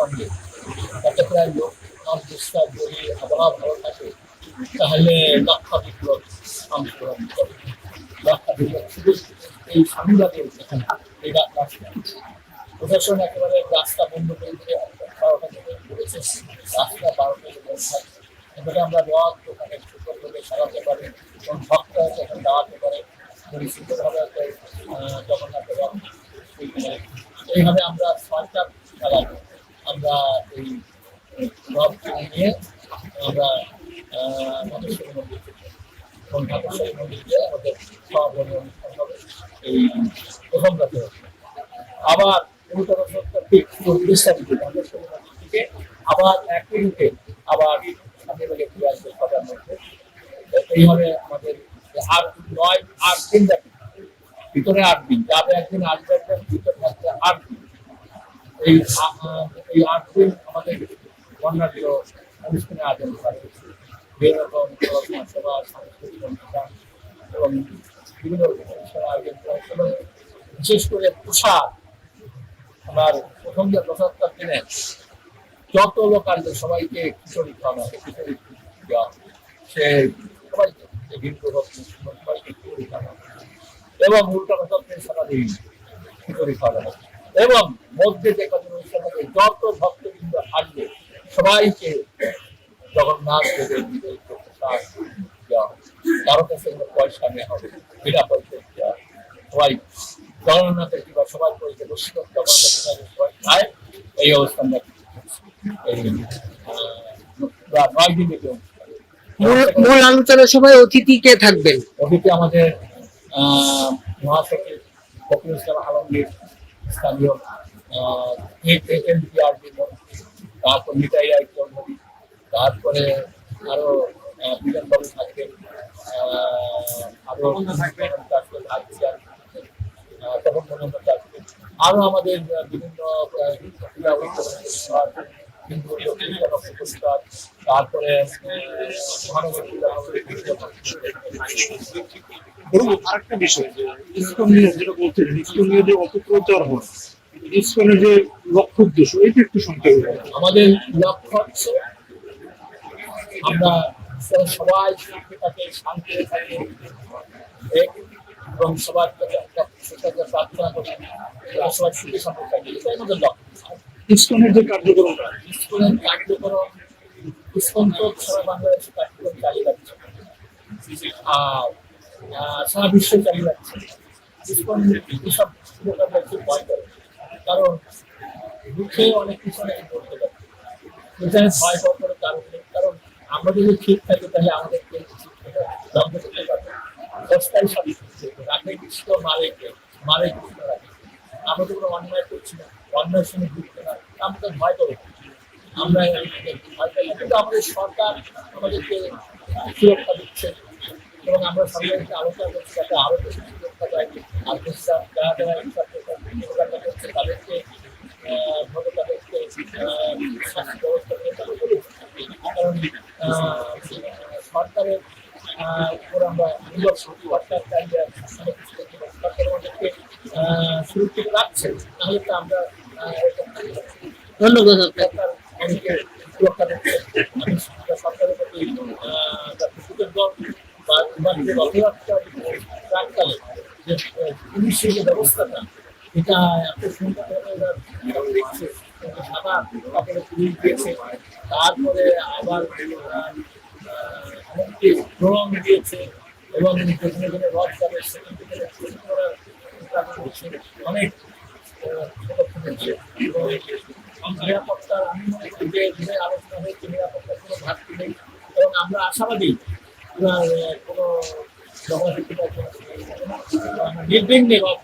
সঙ্গে যাতে প্রায় লোক বিস্তার যদি আবহাওয়া ভালো থাকে তাহলে লক্ষাধিক লোক অংশগ্রহণ করে। লক্ষাধিক লোক শুধু এই স্বামীবাদের এখানে এই রাস্তা প্রশাসন একেবারে রাস্তা বন্ধ করে দিয়ে 12টা থেকে করেছে, রাস্তা 12টা বন্ধ থাকে। এবারে আমরা রথ ওখানে সুন্দরভাবে সারাতে পারি এবং ভক্তরা সেখানে দাঁড়াতে পারে পরিশুদ্ধভাবে জগন্নাথের রথ। এইভাবে আমরা 6টা খেলায় আমরা এই রথ নিয়ে আমরা মহেশ্বরী মন্দির থেকে এবং ঢাকেশ্বরী মন্দির দিয়ে আমাদের সমাপনী অনুষ্ঠান হবে এই প্রথম রাতে। আবার 1970 তারিখে ঢাকেশ্বরী মন্দির থেকে আবার একই রুটে আবার সামনে বেগে ফিরে আসবে সবার মধ্যে। এইভাবে আমাদের 8 দিন ব্যাপী, ভিতরে 8 দিন যাবে, একদিন আসবে, একদিন ভিতরে থাকবে 8 দিন। এই 8 দিন আমাদের বর্ণাঢ্য অনুষ্ঠানে আয়োজন করা হয়েছে। বিভিন্ন রকম সভা, সাংস্কৃতিক অনুষ্ঠান এবং বিভিন্ন রকম অনুষ্ঠানের আয়োজন করা হয়েছে। এবং বিশেষ করে প্রসাদ, আমার প্রথম যে প্রসাদটার দিনে যত লোক আসবে সবাইকে খিচুড়ি খাওয়ানো হবে, খিচুড়ি দেওয়া হবে, সে সবাইকে হিন্দু হোক মুসলমান সবাইকে খিচুড়ি খাওয়ানো হবে এবং উল্টা প্রসাদের সারাদিন খিচুড়ি খাওয়ানো হবে। এবং মধ্যে যে কজন অনুষ্ঠান হবে যত ভক্তবৃন্দ আসবে সবাইকে জগন্নাথ দেবের প্রসাদ দেওয়া হবে, কারো কাছে কোনো পয়সা নেওয়া হবে, বিনা পয়সা দেওয়া হবে। সবাই জগন্নাথের কিংবা সবাই পয়সা বৈষ্ণব জগন্নাথের সবাই খায়। এই অবস্থান মূল আলোচনার সময় অতিথি কে থাকবেন? অতিথি আমাদের মহাসচিব ফখরুল ইসলাম আলমগীর, স্থানীয় এমপিআরডি মন্ত্রী, তারপর নিতাই রায় চৌধুরী, তারপরে আরো বিধানবাবু থাকবেন, আরো আরো আমাদের বিভিন্ন তারপরে আরেকটা বিষয় যে ইসকন নিয়ে যেটা বলছিলেন, ইসকন নিয়ে যে অপপ্রচার হয়, ইসকনের যে লক্ষ্য উদ্দেশ্য এটা একটু সংক্ষেপে। আমাদের লক্ষ্য হচ্ছে আমরা সবাই শান্তি থাকি এবং সবার প্রার্থনা করি, সবাই সুখে শান্তি থাকি, এটাই আমাদের লক্ষ্য। ইসকনের যে কার্যক্রমটা, ইসকনের কার্যক্রম, ইসকন তো সারা বাংলাদেশে কার্যক্রম চালিয়ে যাচ্ছে আর সারা বিশ্বে চালিয়ে যাচ্ছে। ইসকন এসব একটু ভয় করে, কারণ দুঃখে অনেক কিছু নাকি করতে পারে, এখানে ভয় করে কারণ নেই। কারণ আমরা যদি ঠিক থাকি তাহলে আমাদেরকে ধ্বংস করতে পারবে। সস্তায় সব রাখে কৃষ্ণ, মারে কৃষ্ণ রাখে। আমরা তো কোনো অন্যায় করছি না, অন্যায়ের সঙ্গে যুক্ত না, আমরা তো ভয় করে আমরা ভয় পাই। কিন্তু আমাদের সরকার আমাদেরকে সুরক্ষা দিচ্ছে এবং আমরা সরকারকে আলোচনা করছি যাতে আরো বেশি সুরক্ষা দেয়। আর যারা যারা করছে তাদেরকে তাদেরকে শাস্তি ব্যবস্থা নিয়ে চালু করি। কারণ সরকারের উপর আমরা নির্ভর সরকার চাইলে অনেক কিছু সরকার আমাদেরকে সুরক্ষিত রাখছে, তাহলে তো আমরা ধন্যবাদ। সরকার অনেকে সুরক্ষা দিচ্ছে। আমি সরকারের প্রতি কৃতজ্ঞ বা রথযাত্রা প্রাককালে যে পুলিশের যে ব্যবস্থাটা, এটা এত সুন্দরভাবে দেখছে, সাদা কাপড়ে পুলিশ দিয়েছে, তারপরে আবার এমনকি ড্রোন দিয়েছে এবং যেখানে যেখানে রথ যাবে সেখান থেকে শুরু করার অনেক পদক্ষেপ নিচ্ছে। নিরাপত্তার আমি মনে করি যে আলোচনা হয়েছে, নিরাপত্তার কোনো ঘাটতি নেই এবং আমরা আশাবাদী কোনো জনশক্তি নির্বিঘ্নে রথ